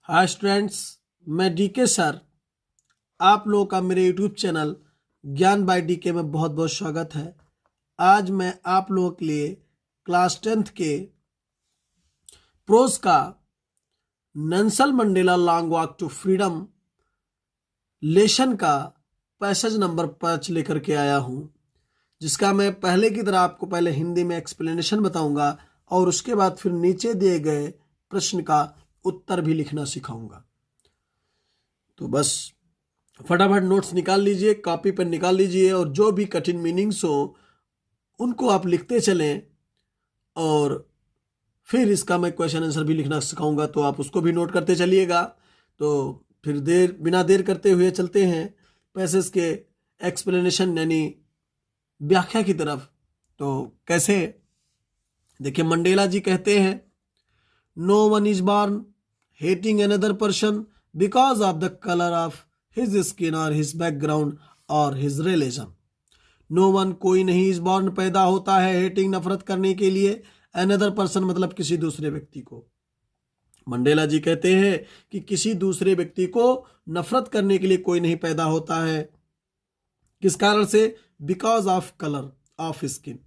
Hi students, मैं DK sir. आप लोगों का मेरे यूट्यूब चैनल ज्ञान बाय डीके में बहुत बहुत स्वागत है। आज मैं आप लोगों के लिए क्लास 10th के प्रोज का Nelson Mandela long walk to freedom lesson का पैसेज नंबर 5 लेकर के आया हूं, जिसका मैं पहले की तरह आपको पहले हिंदी में एक्सप्लेनेशन बताऊंगा और उसके बाद फिर नीचे दिए गए प्रश्न का उत्तर भी लिखना सिखाऊंगा। तो बस फटाफट नोट्स निकाल लीजिए, कॉपी पर निकाल लीजिए और जो भी कठिन मीनिंग्स हो उनको आप लिखते चलें और फिर इसका मैं क्वेश्चन आंसर भी लिखना सिखाऊंगा, तो आप उसको भी नोट करते चलिएगा। तो फिर बिना देर करते हुए चलते हैं पैसेज के एक्सप्लेनेशन यानी व्याख्या की तरफ। तो कैसे, देखिए, मंडेला जी कहते हैं, no one is born hating another person because of the colour of his skin और हिज बैकग्राउंड और हिज रिलीजन। नो वन, कोई नहीं, इज बॉर्न, पैदा होता है, हेटिंग, नफरत करने के लिए, अनदर पर्सन मतलब किसी दूसरे व्यक्ति को। मंडेला जी कहते हैं कि किसी दूसरे व्यक्ति को नफरत करने के लिए कोई नहीं पैदा होता है। किस कारण से? Because of colour of skin,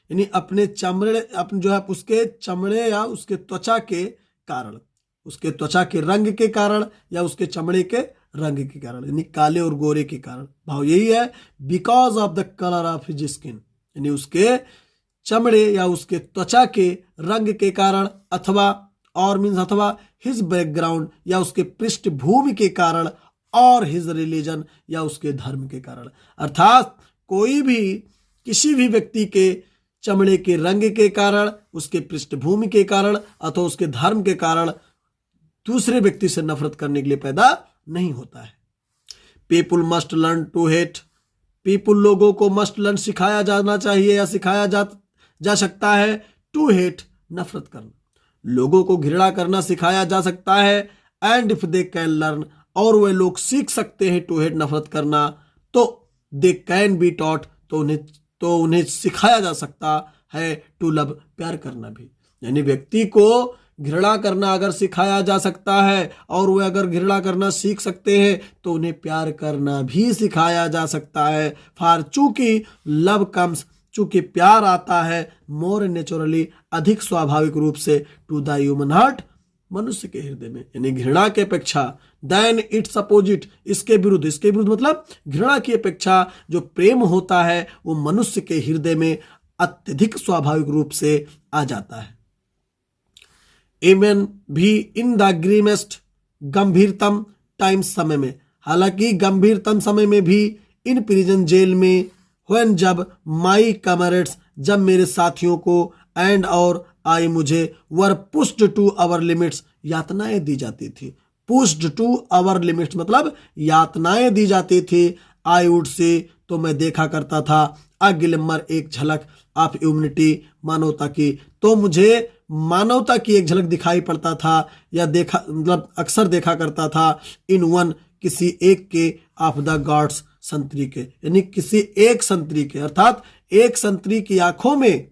यानी अपने चमड़े, अपने जो है उसके चमड़े या उसके त्वचा के कारण, उसके त्वचा के रंग के कारण या उसके चमड़े के रंग के कारण, यानी काले और गोरे के कारण। भाव यही है, because of the colour of his skin, यानी उसके चमड़े या उसके त्वचा के रंग के कारण, अथवा और मीन्स अथवा हिज बैकग्राउंड या उसके पृष्ठभूमि के कारण, और हिज रिलीजन या उसके धर्म के कारण। अर्थात कोई भी किसी भी व्यक्ति के चमड़े के रंग के कारण, उसके पृष्ठभूमि के कारण अथवा उसके धर्म के कारण दूसरे व्यक्ति से नफरत करने के लिए पैदा नहीं होता है। People must learn to hate, people लोगों को, मस्ट लर्न सिखाया जाना चाहिए या सिखाया जा सकता है, टू हेट नफरत करना, लोगों को घृणा करना सिखाया जा सकता है। And if they can learn, और वे लोग सीख सकते हैं टू हेट नफरत करना, तो दे कैन बी टॉट, तो उन्हें सिखाया जा सकता है टू लव, प्यार करना भी। यानी व्यक्ति को घृणा करना अगर सिखाया जा सकता है और वे अगर घृणा करना सीख सकते हैं तो उन्हें प्यार करना भी सिखाया जा सकता है। फॉर चूंकि लव कम्स, चूंकि प्यार आता है, मोर नेचुरली, अधिक स्वाभाविक रूप से, टू द ह्यूमन हार्ट, मनुष्य के हृदय में, यानी घृणा के अपेक्षा, देन इट्स अपोजिट, इसके विरुद्ध, इसके विरुद्ध मतलब घृणा की अपेक्षा जो प्रेम होता है वो मनुष्य के हृदय में अत्यधिक स्वाभाविक रूप से आ जाता है। इवन भी इन द ग्रीमेस्ट, गंभीरतम टाइम्स, समय में, हालांकि गंभीरतम समय में भी, इन प्रिजन, जेल में, व्हेन, जब, माई कमरेड्स, जब मेरे साथियों को, एंड और, आई, मुझे, वर पुश्ड टू अवर लिमिट्स, यातनाएं दी जाती थी। पुश्ड टू अवर लिमिट्स मतलब यातनाएं दी जाती थी। आई वुड से, तो मैं देखा करता था, अ ग्लिमर, एक झलक, ऑफ ह्यूमैनिटी, मानवता की, तो मुझे मानवता की एक झलक दिखाई पड़ता था या देखा मतलब अक्सर देखा करता था, इन वन, किसी एक के, ऑफ द गॉड्स, संतरी के, यानी किसी एक संतरी के, अर्थात एक संतरी की आंखों में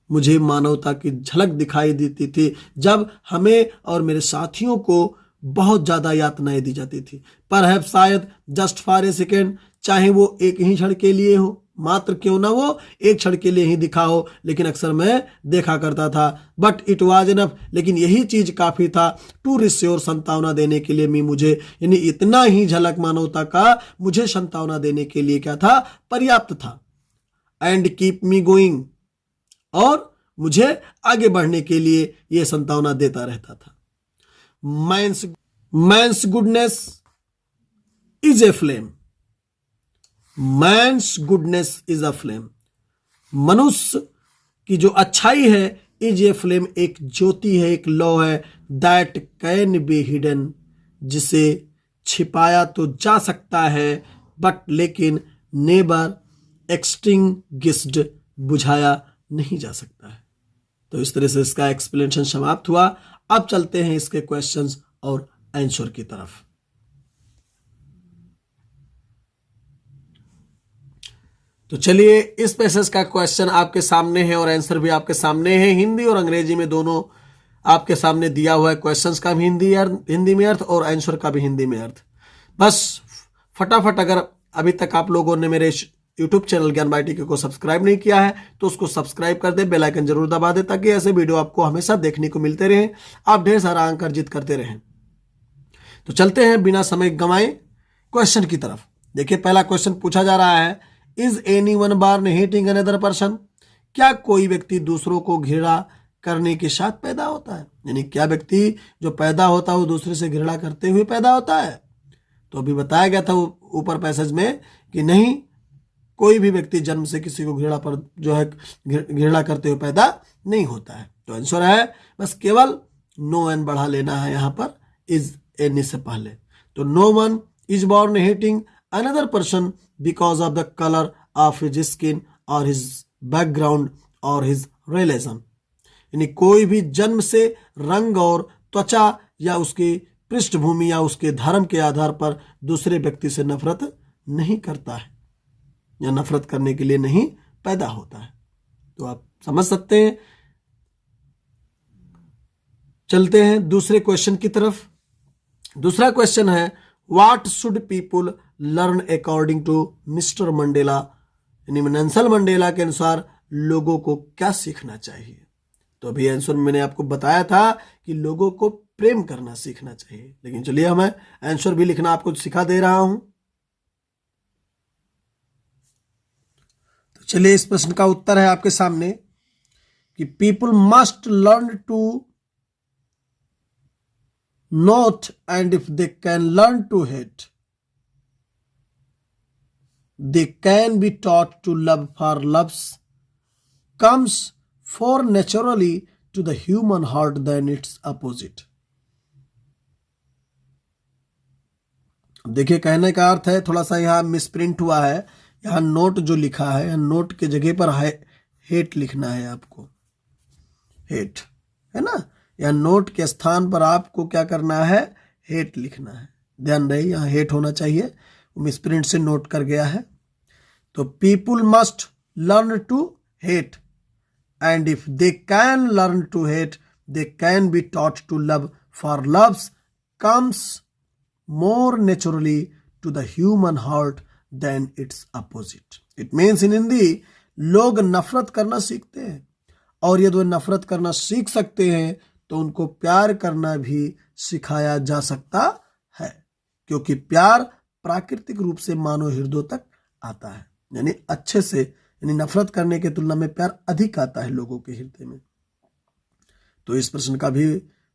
मुझे मानवता की झलक दिखाई देती थी जब हमें और मेरे साथियों को बहुत ज्यादा यातनाएं दी जाती थी। पर शायद जस्ट फॉर ए सेकेंड, चाहे वो एक ही क्षण के लिए हो, मात्र क्यों ना वो एक क्षण के लिए ही दिखा हो, लेकिन अक्सर मैं देखा करता था। बट इट वाज इनफ, लेकिन यही चीज काफी था, टू रिश्योर, संतावना देने के लिए, मी, मुझे, यानी इतना ही झलक मानवता का मुझे संतावना देने के लिए क्या था, पर्याप्त था। एंड कीप मी गोइंग, और मुझे आगे बढ़ने के लिए यह संतावना देता रहता था। Man's goodness is a flame, man's goodness is a flame, मनुष्य की जो अच्छाई है, इज ए फ्लेम, एक ज्योति है, एक लौ है, दैट कैन बी हिडन, जिसे छिपाया तो जा सकता है, बट लेकिन नेबर एक्सटिंग्विश्ड, बुझाया नहीं जा सकता है। तो इस तरह से इसका एक्सप्लेनेशन समाप्त हुआ। अब चलते हैं इसके क्वेश्चंस और आंसर की तरफ। तो चलिए, इस पैसेज का क्वेश्चन आपके सामने है और आंसर भी आपके सामने है, हिंदी और अंग्रेजी में दोनों आपके सामने दिया हुआ है क्वेश्चंस का भी हिंदी में अर्थ और आंसर का भी हिंदी में अर्थ। बस फटाफट, अगर अभी तक आप लोगों ने मेरे यूट्यूब चैनल ज्ञान बाई टीके को सब्सक्राइब नहीं किया है तो उसको सब्सक्राइब कर दे, बेल आइकन जरूर दबा दे ताकि ऐसे वीडियो आपको हमेशा देखने को मिलते रहे, आप ढेर सारा अंक अर्जित करते रहें। तो चलते हैं बिना समय गंवाए क्वेश्चन की तरफ। देखिए पहला क्वेश्चन पूछा जा रहा है, is anyone born hating another person? क्या कोई व्यक्ति दूसरों को घृणा करने के साथ पैदा होता है? यानी क्या व्यक्ति जो पैदा होता है वो दूसरे से घृणा करते हुए पैदा होता है? तो अभी बताया गया था ऊपर पैसेज में कि नहीं, कोई भी व्यक्ति जन्म से किसी को घृणा पर जो है घृणा करते हुए पैदा नहीं होता है। तो आंसर है, बस केवल नो एन बढ़ा लेना है यहाँ पर इज एनी से पहले। तो no one is born hating another person because of the colour of his skin और हिज बैकग्राउंड और हिज रिलीजन। यानी कोई भी जन्म से रंग और त्वचा या उसकी पृष्ठभूमि या उसके धर्म के आधार पर दूसरे व्यक्ति से नफरत नहीं करता है या नफरत करने के लिए नहीं पैदा होता है। तो आप समझ सकते हैं। चलते हैं दूसरे क्वेश्चन की तरफ। दूसरा क्वेश्चन है, what should people learn according to mister Mandela? यानी नेल्सन मंडेला के अनुसार लोगों को क्या सीखना चाहिए? तो अभी आंसर मैंने आपको बताया था कि लोगों को प्रेम करना सीखना चाहिए, लेकिन चलिए हमें आंसर भी लिखना आपको सिखा दे रहा हूं। तो चलिए इस प्रश्न का उत्तर है आपके सामने कि people must learn to not and if they can learn to hate they can be taught to love for loves comes for naturally to the human heart than its opposite. देखिए कहने का अर्थ है, थोड़ा सा यहाँ मिसप्रिंट हुआ है। यहाँ नोट जो लिखा है, नोट के जगह पर हेट लिखना है आपको, हेट है ना। या नोट के स्थान पर आपको क्या करना है, हेट लिखना है। ध्यान रहे यहाँ हेट होना चाहिए, मिसप्रिंट से नोट कर गया है। तो people must learn to hate and if they can learn to hate they can be taught to love for loves comes more naturally to the human heart than its opposite. It means in Hindi, लोग नफरत करना सीखते हैं और यदि वो नफरत करना सीख सकते हैं तो उनको प्यार करना भी सिखाया जा सकता है, क्योंकि प्यार प्राकृतिक रूप से मानव हृदय तक आता है। यानी अच्छे से, यानी नफरत करने की तुलना में प्यार अधिक आता है लोगों के हृदय में। तो इस प्रश्न का भी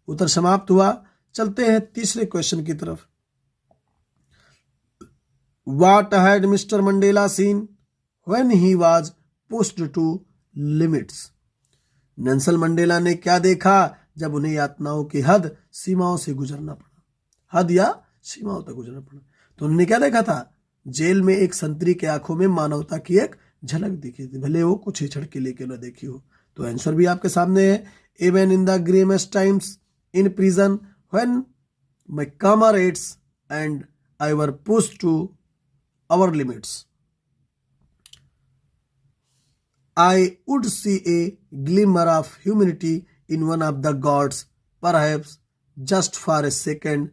उत्तर समाप्त हुआ। चलते हैं तीसरे क्वेश्चन की तरफ। What had Mr. Mandela seen when he was pushed to limits? Nelson Mandela ने क्या देखा जब उन्हें यातनाओं की हद सीमाओं से गुजरना पड़ा, हद या सीमाओं तक गुजरना पड़ा। तो उन्होंने क्या देखा था? जेल में एक संतरी के आंखों में मानवता की एक झलक दिखी थी, भले वो कुछ ही क्षण के लिए न देखी हो। तो आंसर भी आपके सामने है, even in the grimmest times in prison when my comrades and I were pushed to our limits, I would see a glimmer of humanity in one of the gods, perhaps just for a second,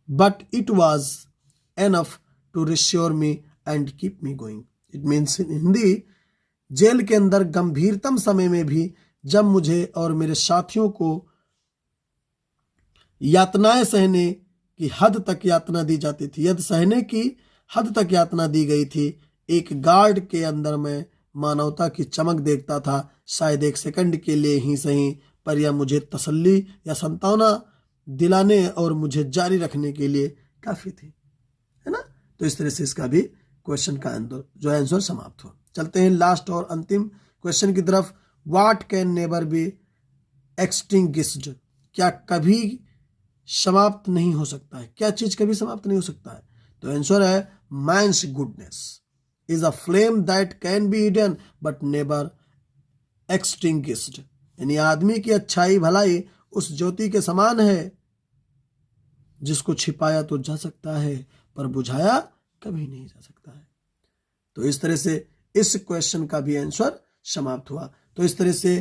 but it was enough to reassure me and keep me going. It means in Hindi, जेल के अंदर गंभीरतम समय में भी जब मुझे और मेरे साथियों को यातनाएं सहने की हद तक यातना दी जाती थी, यदि सहने की हद तक यातना दी गई थी, एक गार्ड के अंदर मैं मानवता की चमक देखता था। शायद एक सेकंड के लिए ही सही, पर यह मुझे तसल्ली या सांत्वना दिलाने और मुझे जारी रखने के लिए काफी थी, है ना। तो इस तरह से इसका भी क्वेश्चन का आंसर समाप्त हुआ। चलते हैं लास्ट और अंतिम क्वेश्चन की तरफ। What can never be extinguished? क्या कभी समाप्त नहीं हो सकता है? क्या चीज कभी समाप्त नहीं हो सकता है? तो आंसर है, man's goodness is a flame that can be hidden but never extinguished. यानी आदमी की अच्छाई भलाई उस ज्योति के समान है जिसको छिपाया तो जा सकता है पर बुझाया कभी नहीं जा सकता है। तो इस तरह से इस क्वेश्चन का भी आंसर समाप्त हुआ। तो इस तरह से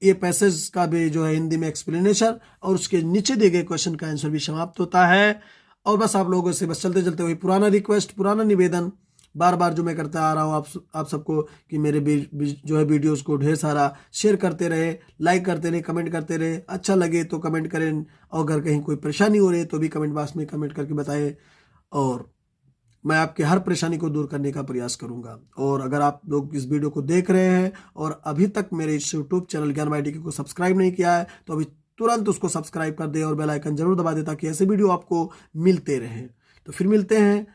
ये पैसेज का भी जो है हिंदी में एक्सप्लेनेशन और उसके नीचे दिए गए क्वेश्चन का आंसर भी समाप्त होता है। और बस आप लोगों से बस चलते चलते वही पुराना रिक्वेस्ट, पुराना निवेदन बार बार जो मैं करता आ रहा हूँ आप सबको कि मेरे जो है वीडियोस को ढेर सारा शेयर करते रहे, लाइक करते रहे, कमेंट करते रहे। अच्छा लगे तो कमेंट करें, और अगर कहीं कोई परेशानी हो रही है तो भी कमेंट बॉक्स में कमेंट करके बताएं, और मैं आपके हर परेशानी को दूर करने का प्रयास करूंगा। और अगर आप लोग इस वीडियो को देख रहे हैं और अभी तक मेरे इस यूट्यूब चैनल ज्ञान बाई डीके को सब्सक्राइब नहीं किया है तो अभी तुरंत उसको सब्सक्राइब कर दे और बेल आइकन जरूर दबा दे ताकि ऐसे वीडियो आपको मिलते रहें। तो फिर मिलते हैं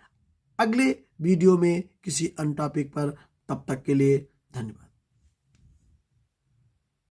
अगले वीडियो में किसी अन्य टॉपिक पर, तब तक के लिए धन्यवाद।